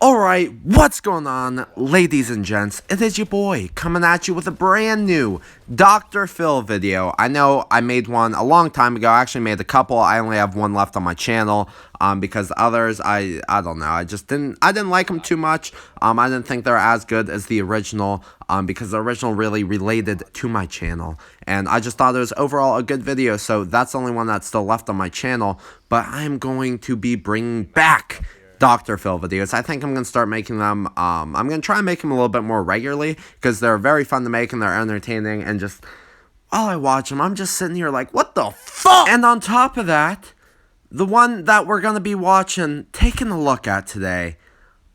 Alright, what's going on, ladies and gents? It is your boy, coming at you with a brand new Dr. Phil video. I know I made one a long time ago. I actually made a couple. I only have one left on my channel, because others, I don't know, I didn't like them too much. I didn't think they're as good as the original, because the original really related to my channel. And I just thought it was overall a good video, so that's the only one that's still left on my channel. But I'm going to be bringing back Dr. Phil videos. I think I'm going to start making them, I'm going to try and make them a little bit more regularly, because they're very fun to make and they're entertaining, and just, while I watch them, I'm just sitting here like, what the fuck? And on top of that, the one that we're going to be taking a look at today,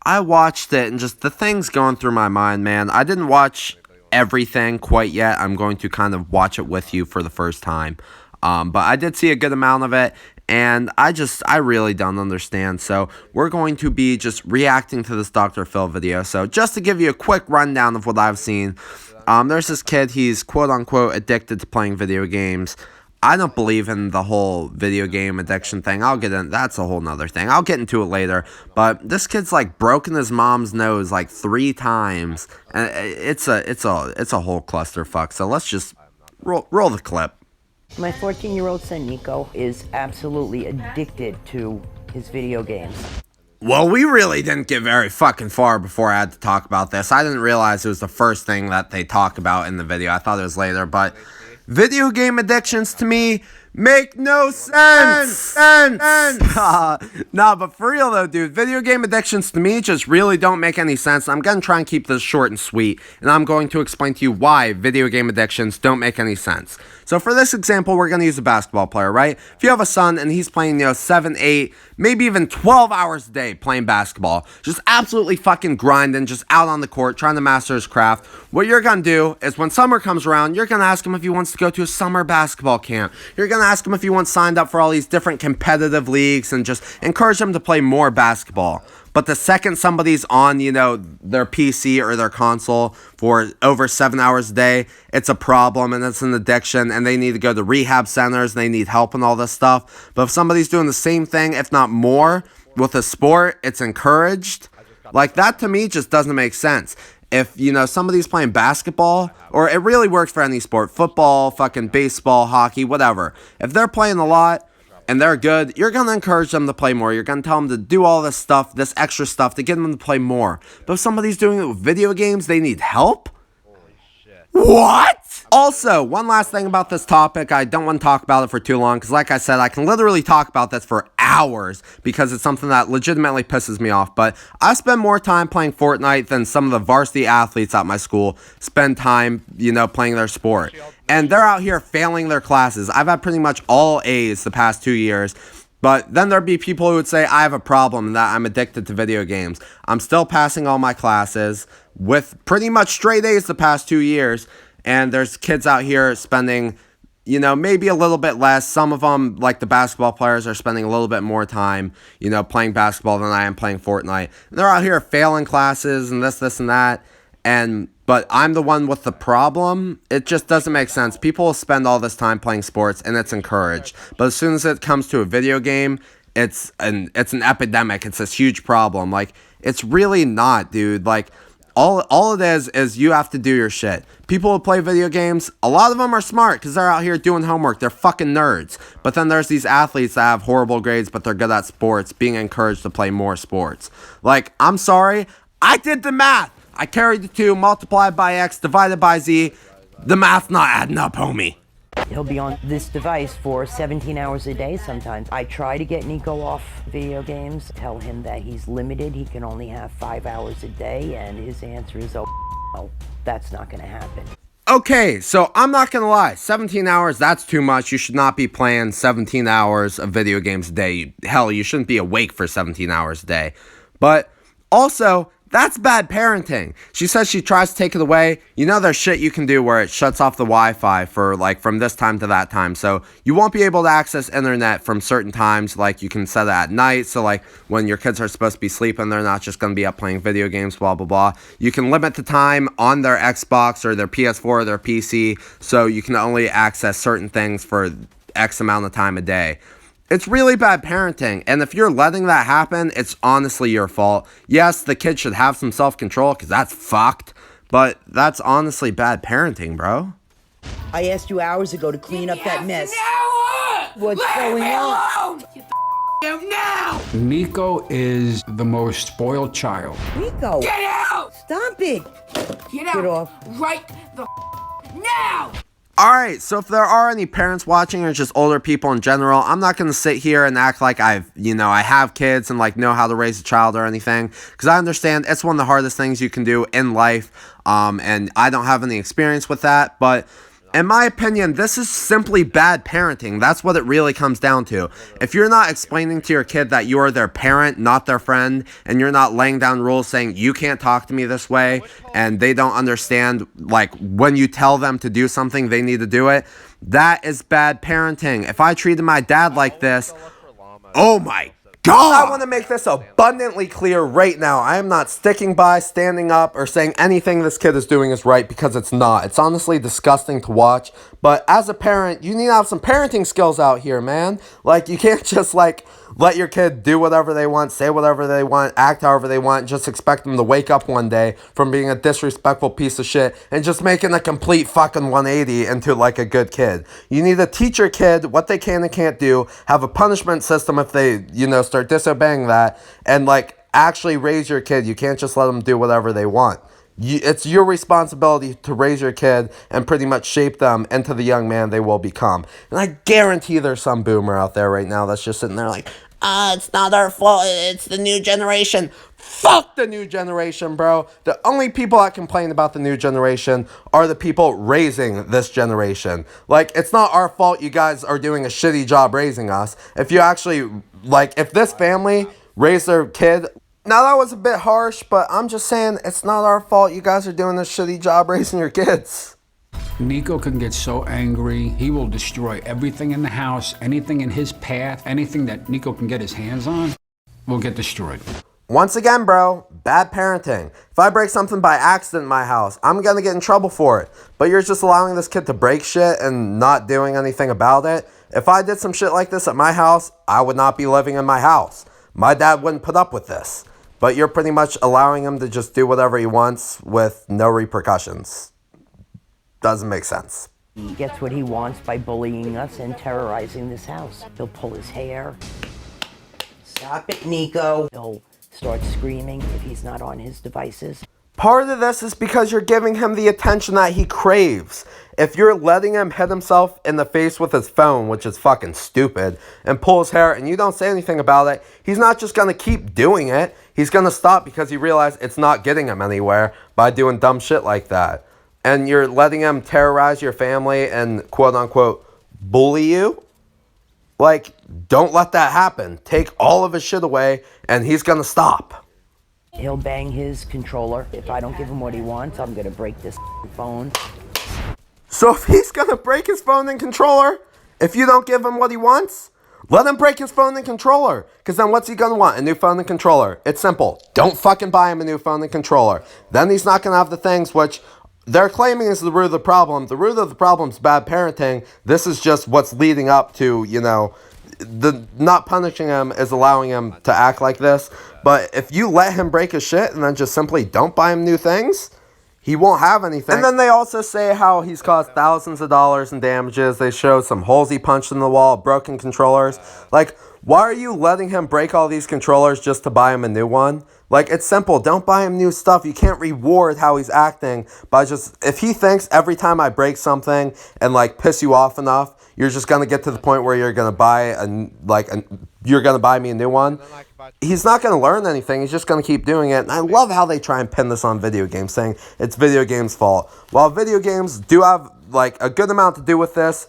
I watched it, and just the things going through my mind, man. I didn't watch everything quite yet. I'm going to kind of watch it with you for the first time. But I did see a good amount of it, and I really don't understand. So we're going to be just reacting to this Dr. Phil video. So just to give you a quick rundown of what I've seen, there's this kid, he's quote-unquote addicted to playing video games. I don't believe in the whole video game addiction thing. That's a whole nother thing. I'll get into it later. But this kid's like broken his mom's nose like 3 times. And it's a whole clusterfuck. So let's just roll the clip. My 14-year-old son Nico is absolutely addicted to his video games. Well, we really didn't get very fucking far before I had to talk about this. I didn't realize it was the first thing that they talk about in the video. I thought it was later, but video game addictions to me make no sense. Nah, but for real though, dude, video game addictions to me just really don't make any sense. I'm gonna try and keep this short and sweet, and I'm going to explain to you why video game addictions don't make any sense. So for this example, we're gonna use a basketball player, right? If you have a son and he's playing, 7, 8, maybe even 12 hours a day playing basketball, just absolutely fucking grinding, just out on the court, trying to master his craft, what you're gonna do is when summer comes around, you're gonna ask him if he wants to go to a summer basketball camp. You're gonna ask him if he wants signed up for all these different competitive leagues and just encourage him to play more basketball. But the second somebody's on, their PC or their console for over 7 hours a day, it's a problem and it's an addiction and they need to go to rehab centers and they need help and all this stuff. But if somebody's doing the same thing, if not more, with a sport, it's encouraged. Like, that to me just doesn't make sense. If, somebody's playing basketball, or it really works for any sport, football, fucking baseball, hockey, whatever. If they're playing a lot and they're good, you're going to encourage them to play more. You're going to tell them to do all this stuff, this extra stuff, to get them to play more. But if somebody's doing it with video games, they need help? What? Also, one last thing about this topic. I don't want to talk about it for too long, because like I said, I can literally talk about this for hours, because it's something that legitimately pisses me off. But I spend more time playing Fortnite than some of the varsity athletes at my school spend time, playing their sport. And they're out here failing their classes. I've had pretty much all A's the past 2 years. But then there'd be people who would say I have a problem and that I'm addicted to video games. I'm still passing all my classes with pretty much straight A's the past 2 years. And there's kids out here spending, maybe a little bit less. Some of them, like the basketball players, are spending a little bit more time, playing basketball than I am playing Fortnite. And they're out here failing classes and this, and that. But I'm the one with the problem. It just doesn't make sense. People will spend all this time playing sports and it's encouraged. But as soon as it comes to a video game, it's an epidemic. It's this huge problem. Like, it's really not, dude. Like, all it is you have to do your shit. People who play video games, a lot of them are smart because they're out here doing homework. They're fucking nerds. But then there's these athletes that have horrible grades, but they're good at sports, being encouraged to play more sports. Like, I'm sorry, I did the math. I carried the 2, multiplied by X, divided by Z. The math's not adding up, homie. He'll be on this device for 17 hours a day sometimes. I try to get Nico off video games, tell him that he's limited, he can only have 5 hours a day, and his answer is, oh, no, that's not going to happen. Okay, so I'm not going to lie. 17 hours, that's too much. You should not be playing 17 hours of video games a day. Hell, you shouldn't be awake for 17 hours a day. But also, that's bad parenting. She says she tries to take it away. There's shit you can do where it shuts off the Wi-Fi for, from this time to that time. So you won't be able to access internet from certain times. Like, you can set it at night. So, when your kids are supposed to be sleeping, they're not just going to be up playing video games, blah, blah, blah. You can limit the time on their Xbox or their PS4 or their PC. So you can only access certain things for X amount of time a day. It's really bad parenting, and if you're letting that happen, it's honestly your fault. Yes, the kid should have some self-control, because that's fucked, but that's honestly bad parenting, bro. I asked you hours ago to clean up that mess. What's Leave going me on? alone! Get the out now! Nico is the most spoiled child. Nico, Get out! stop it. Get out! Get off. Right the now! Alright, so if there are any parents watching or just older people in general, I'm not going to sit here and act like I have kids and like know how to raise a child or anything, because I understand it's one of the hardest things you can do in life, and I don't have any experience with that, but in my opinion, this is simply bad parenting. That's what it really comes down to. If you're not explaining to your kid that you are their parent, not their friend, and you're not laying down rules saying you can't talk to me this way, and they don't understand, like, when you tell them to do something, they need to do it, that is bad parenting. If I treated my dad like this, oh my God! I want to make this abundantly clear right now. I am not sticking by, standing up, or saying anything this kid is doing is right, because it's not. It's honestly disgusting to watch. But as a parent, you need to have some parenting skills out here, man. Like, you can't just, like, let your kid do whatever they want, say whatever they want, act however they want, and just expect them to wake up one day from being a disrespectful piece of shit and just making a complete fucking 180 into, like, a good kid. You need to teach your kid what they can and can't do, have a punishment system if they, start disobeying that, and, like, actually raise your kid. You can't just let them do whatever they want. It's your responsibility to raise your kid and pretty much shape them into the young man they will become. And I guarantee there's some boomer out there right now that's just sitting there like, it's not our fault, it's the new generation. Fuck the new generation, bro. The only people that complain about the new generation are the people raising this generation. Like, it's not our fault you guys are doing a shitty job raising us. If you actually, like, if this family raised their kid... Now, that was a bit harsh, but I'm just saying it's not our fault you guys are doing this shitty job raising your kids. Nico can get so angry, he will destroy everything in the house, anything in his path, anything that Nico can get his hands on will get destroyed. Once again, bro, bad parenting. If I break something by accident in my house, I'm gonna get in trouble for it. But you're just allowing this kid to break shit and not doing anything about it. If I did some shit like this at my house, I would not be living in my house. My dad wouldn't put up with this. But you're pretty much allowing him to just do whatever he wants with no repercussions. Doesn't make sense. He gets what he wants by bullying us and terrorizing this house. He'll pull his hair. Stop it, Nico. He'll start screaming if he's not on his devices. Part of this is because you're giving him the attention that he craves. If you're letting him hit himself in the face with his phone, which is fucking stupid, and pull his hair and you don't say anything about it, he's not just going to keep doing it. He's going to stop because he realized it's not getting him anywhere by doing dumb shit like that. And you're letting him terrorize your family and quote-unquote bully you? Like, don't let that happen. Take all of his shit away and he's going to stop. He'll bang his controller. If I don't give him what he wants, I'm going to break this phone. So if he's going to break his phone and controller, if you don't give him what he wants, let him break his phone and controller. Because then what's he going to want? A new phone and controller. It's simple. Don't fucking buy him a new phone and controller. Then he's not going to have the things which they're claiming is the root of the problem. The root of the problem is bad parenting. This is just what's leading up to, the not punishing him is allowing him to act like this. But if you let him break his shit and then just simply don't buy him new things, he won't have anything. And then they also say how he's caused thousands of dollars in damages. They show some holes he punched in the wall, broken controllers. Like, why are you letting him break all these controllers just to buy him a new one? Like, it's simple. Don't buy him new stuff. You can't reward how he's acting by just... If he thinks every time I break something and, like, piss you off enough, you're just going to get to the point where you're going to buy, you're going to buy me a new one, he's not going to learn anything. He's just going to keep doing it. And I love how they try and pin this on video games, saying it's video games' fault. While video games do have, like, a good amount to do with this,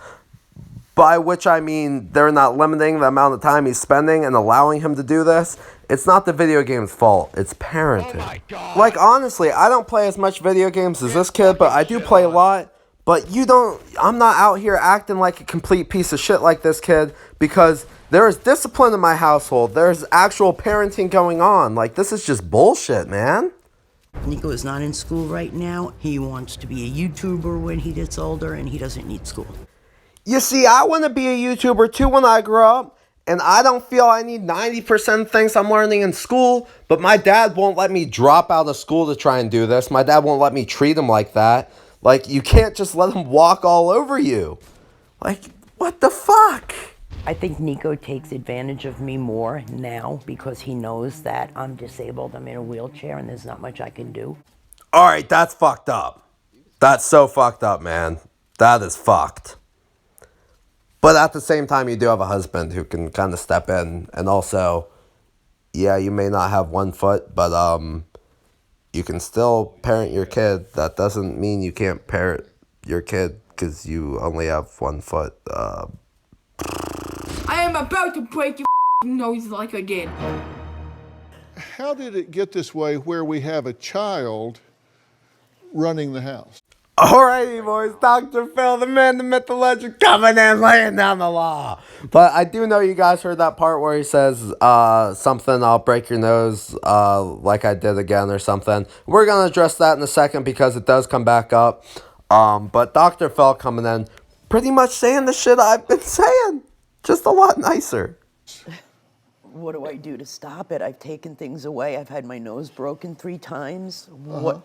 by which I mean they're not limiting the amount of time he's spending and allowing him to do this, it's not the video game's fault. It's parenting. Like, honestly, I don't play as much video games as this kid, but I do play a lot. But I'm not out here acting like a complete piece of shit like this kid, because there is discipline in my household. There's actual parenting going on. Like, this is just bullshit, man. Nico is not in school right now. He wants to be a YouTuber when he gets older, and he doesn't need school. You see, I want to be a YouTuber too when I grow up, And I don't feel I need 90% of things I'm learning in school, but my dad won't let me drop out of school to try and do this. My dad won't let me treat him like that. Like, you can't just let him walk all over you. Like, what the fuck? I think Nico takes advantage of me more now because he knows that I'm disabled, I'm in a wheelchair, and there's not much I can do. All right, that's fucked up. That's so fucked up, man. That is fucked. But at the same time, you do have a husband who can kind of step in. And also, yeah, you may not have one foot, but you can still parent your kid. That doesn't mean you can't parent your kid because you only have one foot. I am about to break your nose like I did. How did it get this way where we have a child running the house? Alrighty, boys. Dr. Phill, the man, the myth, the legend, coming in, laying down the law. But I do know you guys heard that part where he says something, I'll break your nose like I did again or something. We're going to address that in a second because it does come back up. But Dr. Phill coming in, pretty much saying the shit I've been saying. Just a lot nicer. What do I do to stop it? I've taken things away. I've had my nose broken 3 times. What?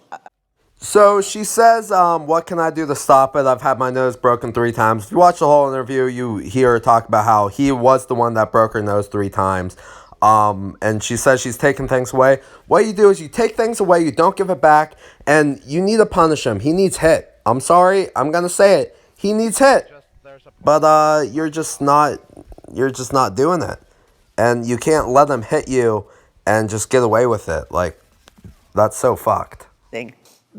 So she says, what can I do to stop it? I've had my nose broken 3 times. If you watch the whole interview, you hear her talk about how he was the one that broke her nose 3 times. And she says she's taking things away. What you do is you take things away, you don't give it back, and you need to punish him. He needs hit. I'm sorry, I'm going to say it. He needs hit. But you're just not doing it. And you can't let him hit you and just get away with it. Like, that's so fucked.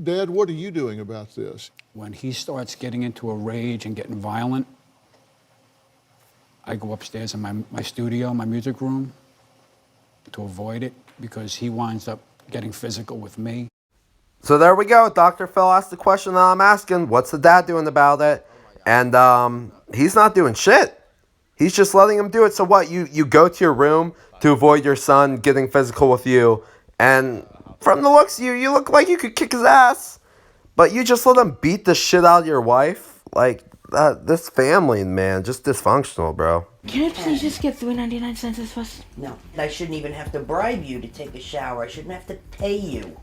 Dad, what are you doing about this? When he starts getting into a rage and getting violent, I go upstairs in my studio, my music room, to avoid it because he winds up getting physical with me. So there we go. Dr. Phill asked the question that I'm asking. What's the dad doing about it? And he's not doing shit. He's just letting him do it. So what? You go to your room to avoid your son getting physical with you. And from the looks of you, you look like you could kick his ass. But you just let him beat the shit out of your wife? Like, this family, man, just dysfunctional, bro. Can I please just get 3.99 cents as fast? No, I shouldn't even have to bribe you to take a shower. I shouldn't have to pay you.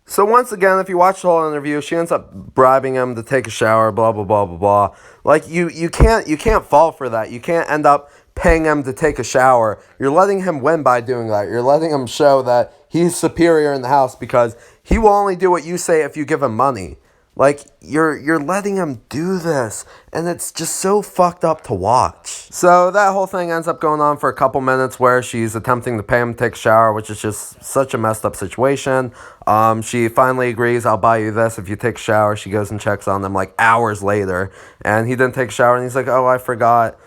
So once again, if you watch the whole interview, she ends up bribing him to take a shower, blah, blah, blah, blah, blah. Like, you can't fall for that. You can't end up paying him to take a shower. You're letting him win by doing that. You're letting him show that he's superior in the house because he will only do what you say if you give him money. Like, you're letting him do this, and it's just so fucked up to watch. So that whole thing ends up going on for a couple minutes where she's attempting to pay him to take a shower, which is just such a messed up situation. She finally agrees, I'll buy you this if you take a shower. She goes and checks on them like hours later, and he didn't take a shower, and he's like, oh, I forgot.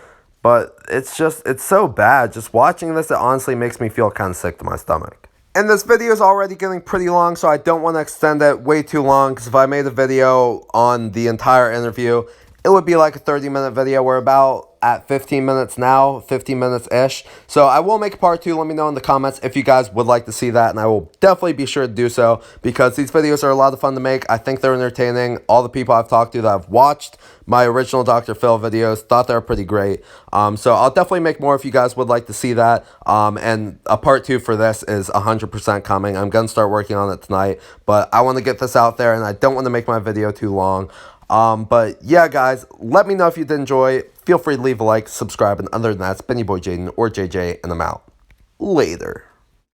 But it's so bad. Just watching this, it honestly makes me feel kind of sick to my stomach. And this video is already getting pretty long, so I don't want to extend it way too long, because if I made a video on the entire interview, it would be like a 30-minute video. We're about at 15 minutes now, 15 minutes-ish. So I will make a part 2. Let me know in the comments if you guys would like to see that, and I will definitely be sure to do so, because these videos are a lot of fun to make. I think they're entertaining. All the people I've talked to that have watched my original Dr. Phill videos thought they were pretty great. So I'll definitely make more if you guys would like to see that. And a part 2 for this is 100% coming. I'm going to start working on it tonight, but I want to get this out there, and I don't want to make my video too long. But yeah, guys, let me know if you did enjoy. Feel free to leave a like, subscribe, and other than that, it's been your boy Jaden or JJ, and I'm out. Later.